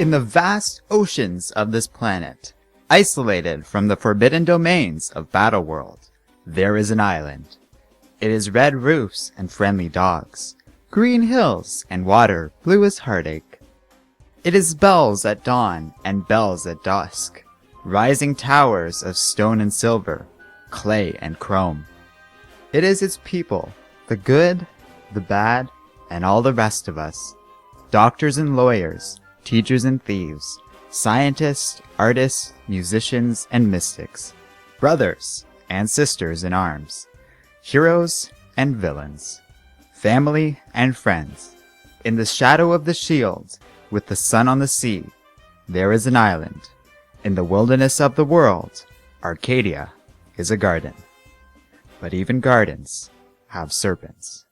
In the vast oceans of this planet, isolated from the forbidden domains of Battleworld, there is an island. It is red roofs and friendly dogs, green hills and water blue as heartache. It is bells at dawn and bells at dusk, rising towers of stone and silver, clay and chrome. It is its people, the good, the bad, and all the rest of us, doctors and lawyers, teachers and thieves, scientists, artists, musicians, and mystics, brothers and sisters in arms, heroes and villains, family and friends. In the shadow of the shield, with the sun on the sea, there is an island. In the wilderness of the world, Arcadia is a garden. But even gardens have serpents.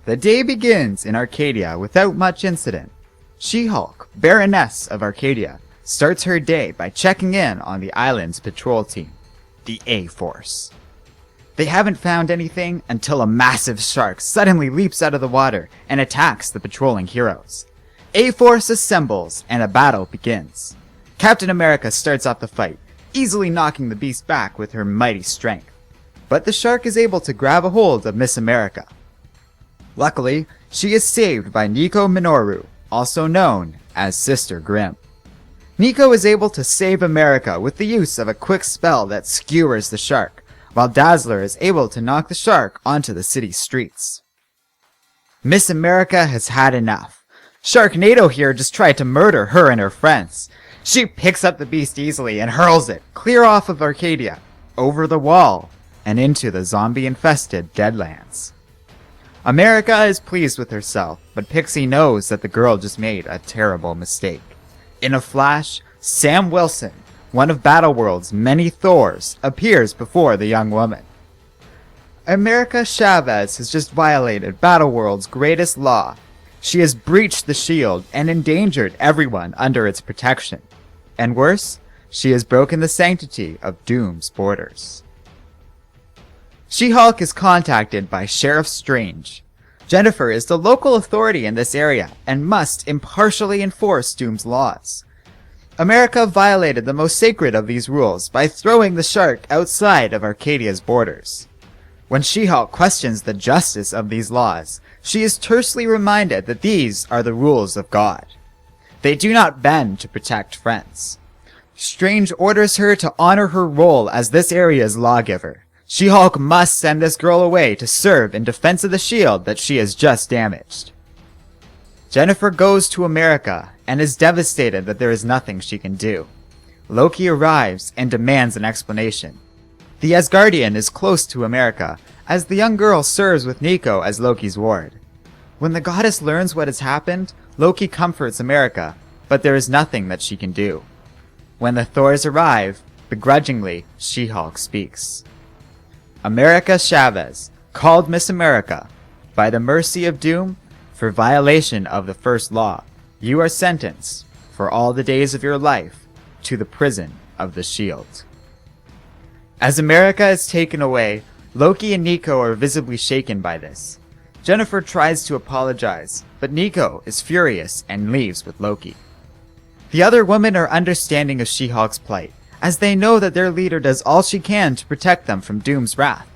The day begins in Arcadia without much incident. She-Hulk, Baroness of Arcadia, starts her day by checking in on the island's patrol team, the A-Force. They haven't found anything until a massive shark suddenly leaps out of the water and attacks the patrolling heroes. A-Force assembles and a battle begins. Captain America starts off the fight, easily knocking the beast back with her mighty strength. But the shark is able to grab a hold of Miss America. Luckily, she is saved by Nico Minoru, also known as Sister Grimm. Nico is able to save America with the use of a quick spell that skewers the shark, while Dazzler is able to knock the shark onto the city streets. Miss America has had enough. Sharknado here just tried to murder her and her friends. She picks up the beast easily and hurls it clear off of Arcadia, over the wall, and into the zombie-infested Deadlands. America is pleased with herself, but Pixie knows that the girl just made a terrible mistake. In a flash, Sam Wilson, one of Battleworld's many Thors, appears before the young woman. America Chavez has just violated Battleworld's greatest law. She has breached the shield and endangered everyone under its protection. And worse, she has broken the sanctity of Doom's borders. She-Hulk is contacted by Sheriff Strange. Jennifer is the local authority in this area and must impartially enforce Doom's laws. America violated the most sacred of these rules by throwing the shark outside of Arcadia's borders. When She-Hulk questions the justice of these laws, she is tersely reminded that these are the rules of God. They do not bend to protect friends. Strange orders her to honor her role as this area's lawgiver. She-Hulk must send this girl away to serve in defense of the shield that she has just damaged. Jennifer goes to America and is devastated that there is nothing she can do. Loki arrives and demands an explanation. The Asgardian is close to America, as the young girl serves with Nico as Loki's ward. When the goddess learns what has happened, Loki comforts America, but there is nothing that she can do. When the Thors arrive, begrudgingly, She-Hulk speaks. America Chavez, called Miss America, by the mercy of Doom, for violation of the first law, you are sentenced, for all the days of your life, to the prison of the shield. As America is taken away, Loki and Nico are visibly shaken by this. Jennifer tries to apologize, but Nico is furious and leaves with Loki. The other women are understanding of She-Hulk's plight, as they know that their leader does all she can to protect them from Doom's wrath.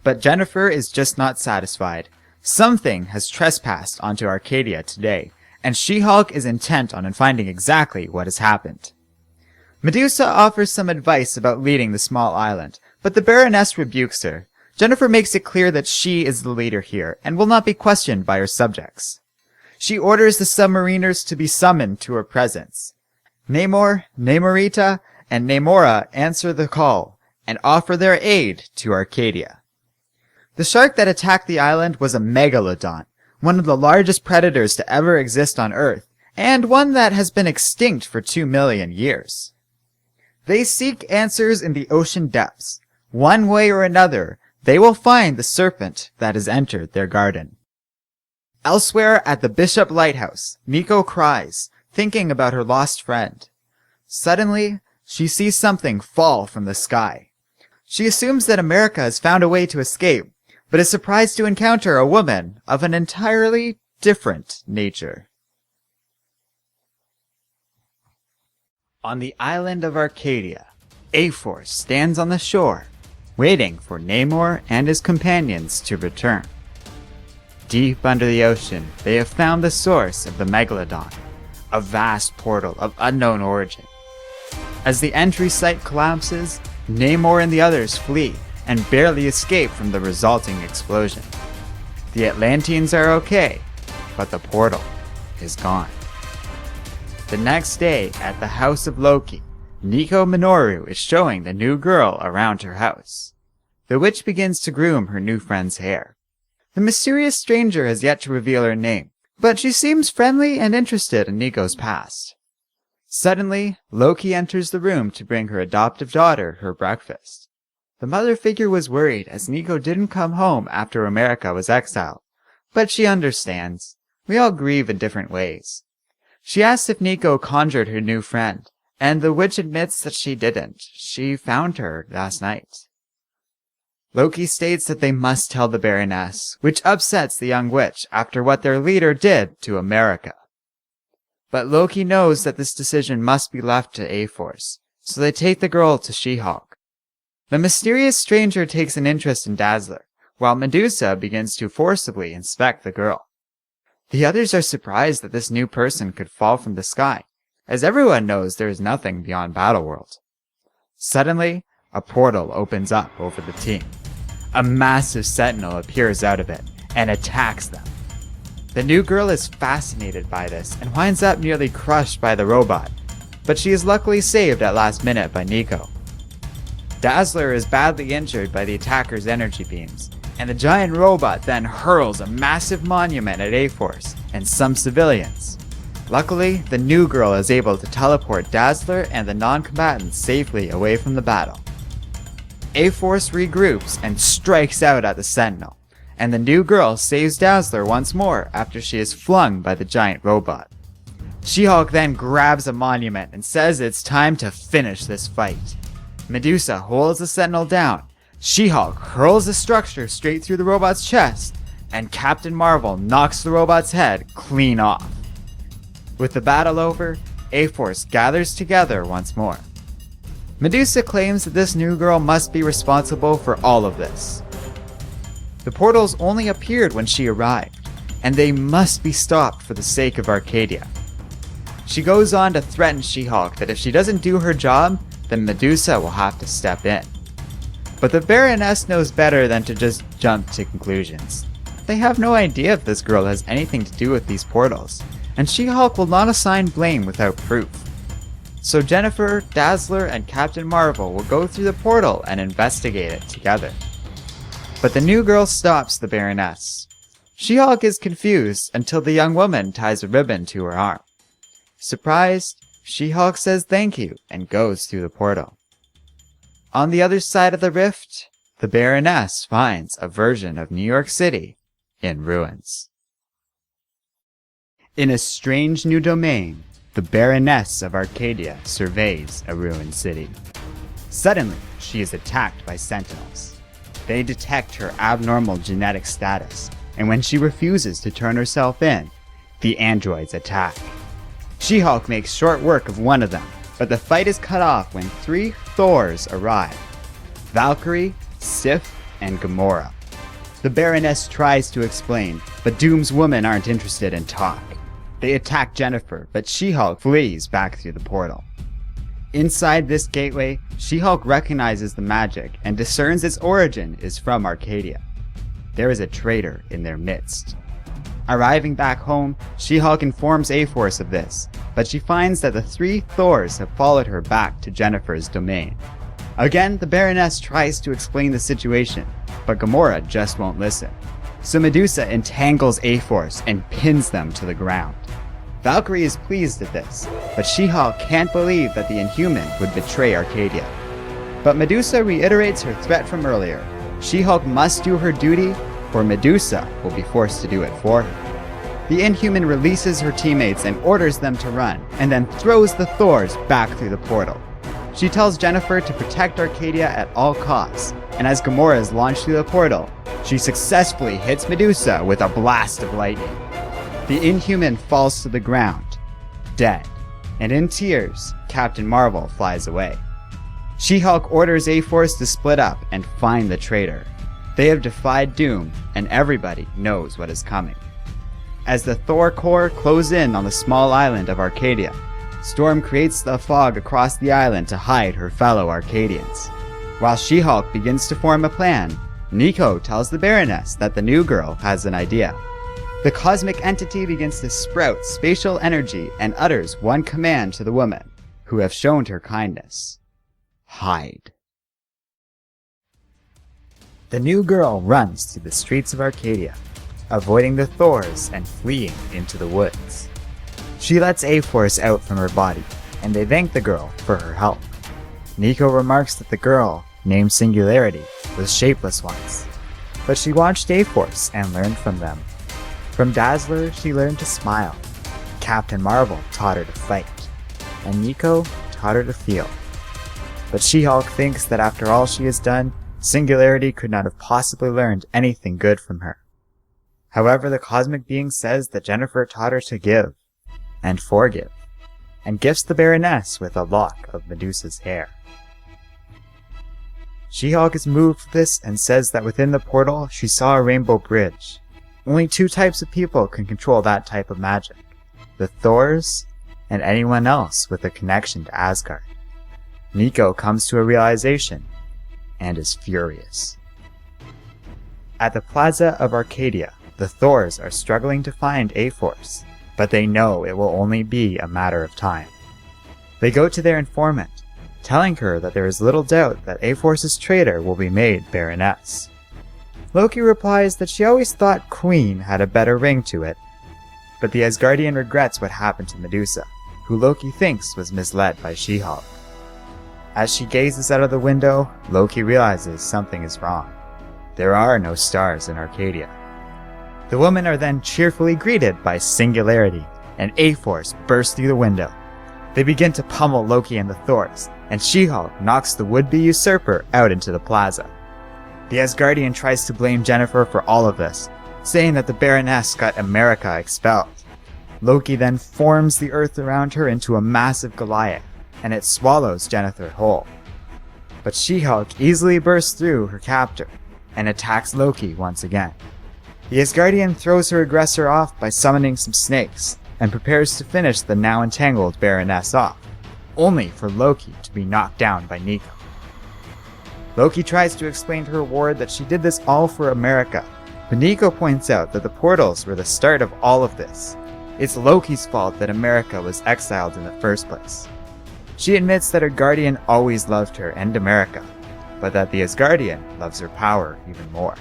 But Jennifer is just not satisfied. Something has trespassed onto Arcadia today, and She-Hulk is intent on finding exactly what has happened. Medusa offers some advice about leading the small island, but the Baroness rebukes her. Jennifer makes it clear that she is the leader here, and will not be questioned by her subjects. She orders the submariners to be summoned to her presence. Namor, Namorita, and Namora answer the call, and offer their aid to Arcadia. The shark that attacked the island was a Megalodon, one of the largest predators to ever exist on Earth, and one that has been extinct for 2 million years. They seek answers in the ocean depths. One way or another, they will find the serpent that has entered their garden. Elsewhere at the Bishop Lighthouse, Nico cries, thinking about her lost friend. Suddenly, she sees something fall from the sky. She assumes that America has found a way to escape, but is surprised to encounter a woman of an entirely different nature. On the island of Arcadia, A-Force stands on the shore, waiting for Namor and his companions to return. Deep under the ocean, they have found the source of the Megalodon, a vast portal of unknown origin. As the entry site collapses, Namor and the others flee and barely escape from the resulting explosion. The Atlanteans are okay, but the portal is gone. The next day, at the house of Loki, Nico Minoru is showing the new girl around her house. The witch begins to groom her new friend's hair. The mysterious stranger has yet to reveal her name, but she seems friendly and interested in Nico's past. Suddenly, Loki enters the room to bring her adoptive daughter her breakfast. The mother figure was worried as Nico didn't come home after America was exiled, but she understands. We all grieve in different ways. She asks if Nico conjured her new friend, and the witch admits that she didn't. She found her last night. Loki states that they must tell the Baroness, which upsets the young witch after what their leader did to America. But Loki knows that this decision must be left to A-Force, so they take the girl to She-Hulk. The mysterious stranger takes an interest in Dazzler, while Medusa begins to forcibly inspect the girl. The others are surprised that this new person could fall from the sky, as everyone knows there is nothing beyond Battleworld. Suddenly, a portal opens up over the team. A massive Sentinel appears out of it and attacks them. The new girl is fascinated by this and winds up nearly crushed by the robot, but she is luckily saved at last minute by Nico. Dazzler is badly injured by the attacker's energy beams, and the giant robot then hurls a massive monument at A-Force and some civilians. Luckily, the new girl is able to teleport Dazzler and the non-combatants safely away from the battle. A-Force regroups and strikes out at the Sentinel, and the new girl saves Dazzler once more after she is flung by the giant robot. She-Hulk then grabs a monument and says it's time to finish this fight. Medusa holds the Sentinel down, She-Hulk hurls the structure straight through the robot's chest, and Captain Marvel knocks the robot's head clean off. With the battle over, A-Force gathers together once more. Medusa claims that this new girl must be responsible for all of this. The portals only appeared when she arrived, and they must be stopped for the sake of Arcadia. She goes on to threaten She-Hulk that if she doesn't do her job, then Medusa will have to step in. But the Baroness knows better than to just jump to conclusions. They have no idea if this girl has anything to do with these portals, and She-Hulk will not assign blame without proof. So Jennifer, Dazzler, and Captain Marvel will go through the portal and investigate it together. But the new girl stops the Baroness. She-Hulk is confused until the young woman ties a ribbon to her arm. Surprised, She-Hulk says thank you and goes through the portal. On the other side of the rift, the Baroness finds a version of New York City in ruins. In a strange new domain, the Baroness of Arcadia surveys a ruined city. Suddenly, she is attacked by Sentinels. They detect her abnormal genetic status, and when she refuses to turn herself in, the androids attack. She-Hulk makes short work of one of them, but the fight is cut off when 3 Thors arrive: Valkyrie, Sif, and Gamora. The Baroness tries to explain, but Doom's women aren't interested in talk. They attack Jennifer, but She-Hulk flees back through the portal. Inside this gateway, She-Hulk recognizes the magic and discerns its origin is from Arcadia. There is a traitor in their midst. Arriving back home, She-Hulk informs A-Force of this, but she finds that the 3 Thors have followed her back to Jennifer's domain. Again, the Baroness tries to explain the situation, but Gamora just won't listen. So Medusa entangles A-Force and pins them to the ground. Valkyrie is pleased at this, but She-Hulk can't believe that the Inhuman would betray Arcadia. But Medusa reiterates her threat from earlier. She-Hulk must do her duty, or Medusa will be forced to do it for her. The Inhuman releases her teammates and orders them to run, and then throws the Thors back through the portal. She tells Jennifer to protect Arcadia at all costs, and as Gamora is launched through the portal, she successfully hits Medusa with a blast of lightning. The Inhuman falls to the ground, dead, and in tears, Captain Marvel flies away. She-Hulk orders A-Force to split up and find the traitor. They have defied doom, and everybody knows what is coming. As the Thor Corps close in on the small island of Arcadia, Storm creates the fog across the island to hide her fellow Arcadians. While She-Hulk begins to form a plan, Nico tells the Baroness that the new girl has an idea. The cosmic entity begins to sprout spatial energy and utters one command to the women, who have shown her kindness. Hide. The new girl runs through the streets of Arcadia, avoiding the Thors and fleeing into the woods. She lets A-Force out from her body, and they thank the girl for her help. Nico remarks that the girl, named Singularity, was shapeless once, but she watched A-Force and learned from them. From Dazzler, she learned to smile. Captain Marvel taught her to fight, and Nico taught her to feel. But She-Hulk thinks that after all she has done, Singularity could not have possibly learned anything good from her. However, the cosmic being says that Jennifer taught her to give and forgive, and gifts the Baroness with a lock of Medusa's hair. She-Hulk is moved with this and says that within the portal she saw a rainbow bridge. Only two types of people can control that type of magic: the Thors and anyone else with a connection to Asgard. Nico comes to a realization and is furious. At the Plaza of Arcadia, the Thors are struggling to find A-Force, but they know it will only be a matter of time. They go to their informant, telling her that there is little doubt that A-Force's traitor will be made Baroness. Loki replies that she always thought Queen had a better ring to it, but the Asgardian regrets what happened to Medusa, who Loki thinks was misled by She-Hulk. As she gazes out of the window, Loki realizes something is wrong. There are no stars in Arcadia. The women are then cheerfully greeted by Singularity, and A-Force bursts through the window. They begin to pummel Loki and the Thors, and She-Hulk knocks the would-be usurper out into the plaza. The Asgardian tries to blame Jennifer for all of this, saying that the Baroness got America expelled. Loki then forms the earth around her into a massive Goliath, and it swallows Jennifer whole. But She-Hulk easily bursts through her captor, and attacks Loki once again. The Asgardian throws her aggressor off by summoning some snakes, and prepares to finish the now entangled Baroness off, only for Loki to be knocked down by Nico. Loki tries to explain to her ward that she did this all for America, but Nico points out that the portals were the start of all of this. It's Loki's fault that America was exiled in the first place. She admits that her guardian always loved her and America, but that the Asgardian loves her power even more.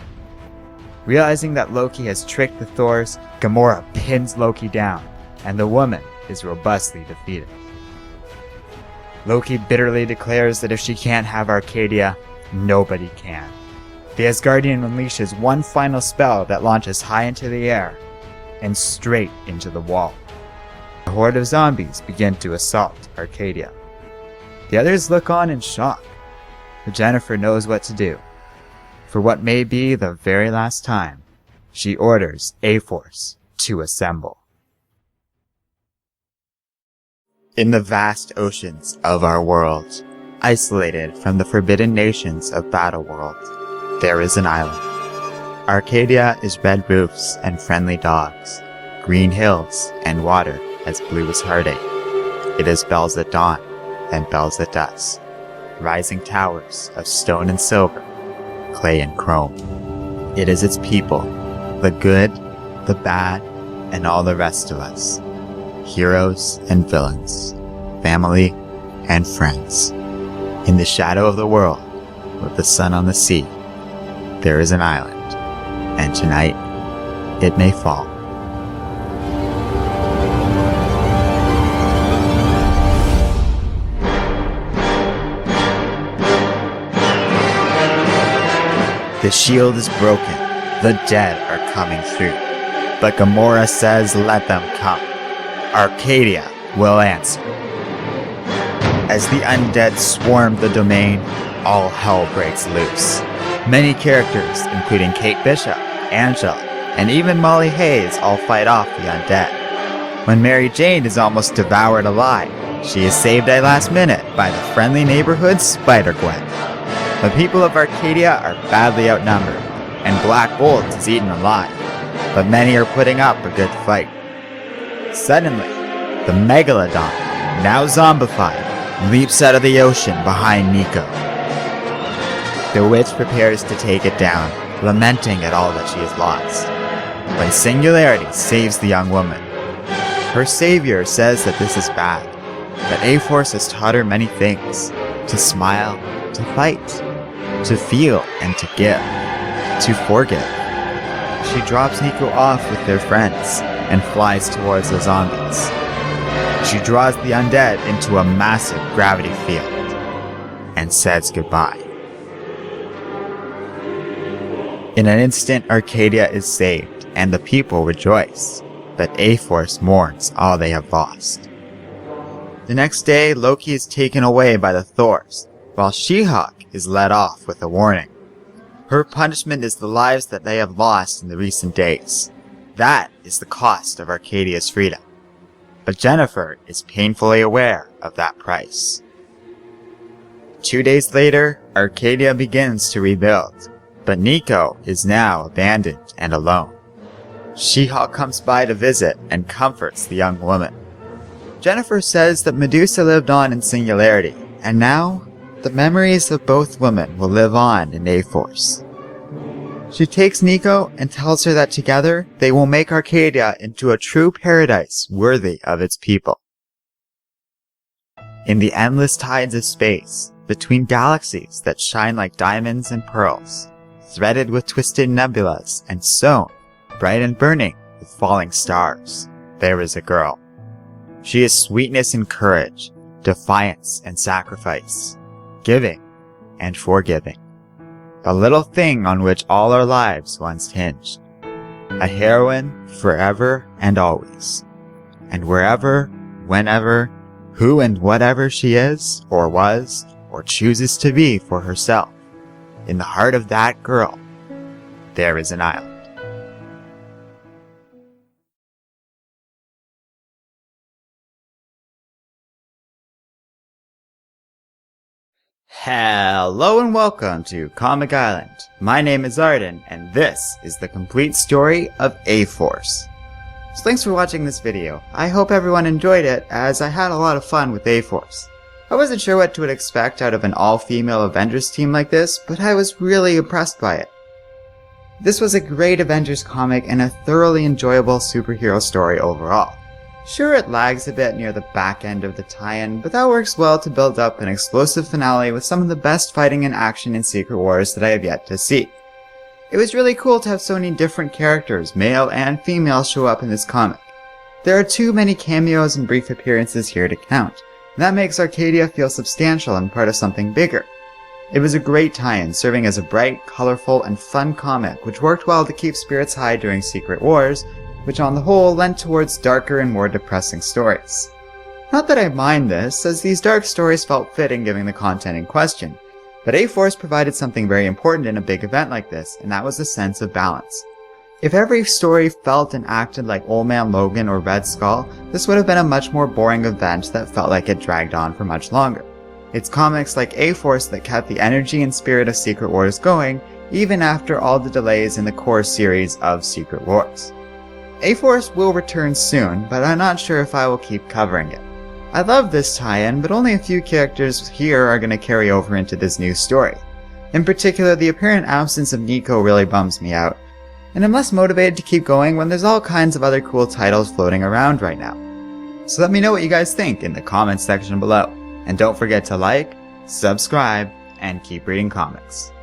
Realizing that Loki has tricked the Thors, Gamora pins Loki down, and the woman is robustly defeated. Loki bitterly declares that if she can't have Arcadia, nobody can. The Asgardian unleashes one final spell that launches high into the air, and straight into the wall. A horde of zombies begin to assault Arcadia. The others look on in shock, but Jennifer knows what to do. For what may be the very last time, she orders A-Force to assemble. In the vast oceans of our world, isolated from the forbidden nations of Battleworld, there is an island. Arcadia is red roofs and friendly dogs, green hills and water as blue as heartache. It is bells at dawn and bells at dusk, rising towers of stone and silver, clay and chrome. It is its people, the good, the bad, and all the rest of us, heroes and villains, family and friends. In the shadow of the world, with the sun on the sea, there is an island, and tonight it may fall. The shield is broken. The dead are coming through. But Gamora says let them come. Arcadia will answer. As the undead swarm the domain, all hell breaks loose. Many characters, including Kate Bishop, Angela, and even Molly Hayes, all fight off the undead. When Mary Jane is almost devoured alive, she is saved at last minute by the friendly neighborhood Spider-Gwen. The people of Arcadia are badly outnumbered, and Black Bolt is eaten alive, but many are putting up a good fight. Suddenly, the Megalodon, now zombified, leaps out of the ocean behind Nico. The witch prepares to take it down, lamenting at all that she has lost. But Singularity saves the young woman. Her savior says that this is bad, that A-Force has taught her many things: to smile, to fight, to feel and to give, to forgive. She drops Nico off with their friends and flies towards the zombies. She draws the undead into a massive gravity field and says goodbye. In an instant, Arcadia is saved and the people rejoice, but A-Force mourns all they have lost. The next day, Loki is taken away by the Thors, while She-Hulk is let off with a warning. Her punishment is the lives that they have lost in the recent days. That is the cost of Arcadia's freedom. But Jennifer is painfully aware of that price. 2 days later, Arcadia begins to rebuild, but Nico is now abandoned and alone. She-Hulk comes by to visit and comforts the young woman. Jennifer says that Medusa lived on in Singularity, and now the memories of both women will live on in A-Force. She takes Nico and tells her that together they will make Arcadia into a true paradise worthy of its people. In the endless tides of space, between galaxies that shine like diamonds and pearls, threaded with twisted nebulas and sown, bright and burning with falling stars, there is a girl. She is sweetness and courage, defiance and sacrifice, giving and forgiving. The little thing on which all our lives once hinged. A heroine forever and always. And wherever, whenever, who and whatever she is, or was, or chooses to be for herself, in the heart of that girl, there is an island. Hello and welcome to Comic Island. My name is Arden, and this is the complete story of A-Force. So thanks for watching this video. I hope everyone enjoyed it, as I had a lot of fun with A-Force. I wasn't sure what to expect out of an all-female Avengers team like this, but I was really impressed by it. This was a great Avengers comic and a thoroughly enjoyable superhero story overall. Sure, it lags a bit near the back end of the tie-in, but that works well to build up an explosive finale with some of the best fighting and action in Secret Wars that I have yet to see. It was really cool to have so many different characters, male and female, show up in this comic. There are too many cameos and brief appearances here to count, and that makes Arcadia feel substantial and part of something bigger. It was a great tie-in, serving as a bright, colorful, and fun comic which worked well to keep spirits high during Secret Wars, which on the whole lent towards darker and more depressing stories. Not that I mind this, as these dark stories felt fitting given the content in question, but A-Force provided something very important in a big event like this, and that was a sense of balance. If every story felt and acted like Old Man Logan or Red Skull, this would have been a much more boring event that felt like it dragged on for much longer. It's comics like A-Force that kept the energy and spirit of Secret Wars going, even after all the delays in the core series of Secret Wars. A-Force will return soon, but I'm not sure if I will keep covering it. I love this tie-in, but only a few characters here are going to carry over into this new story. In particular, the apparent absence of Nico really bums me out, and I'm less motivated to keep going when there's all kinds of other cool titles floating around right now. So let me know what you guys think in the comments section below, and don't forget to like, subscribe, and keep reading comics.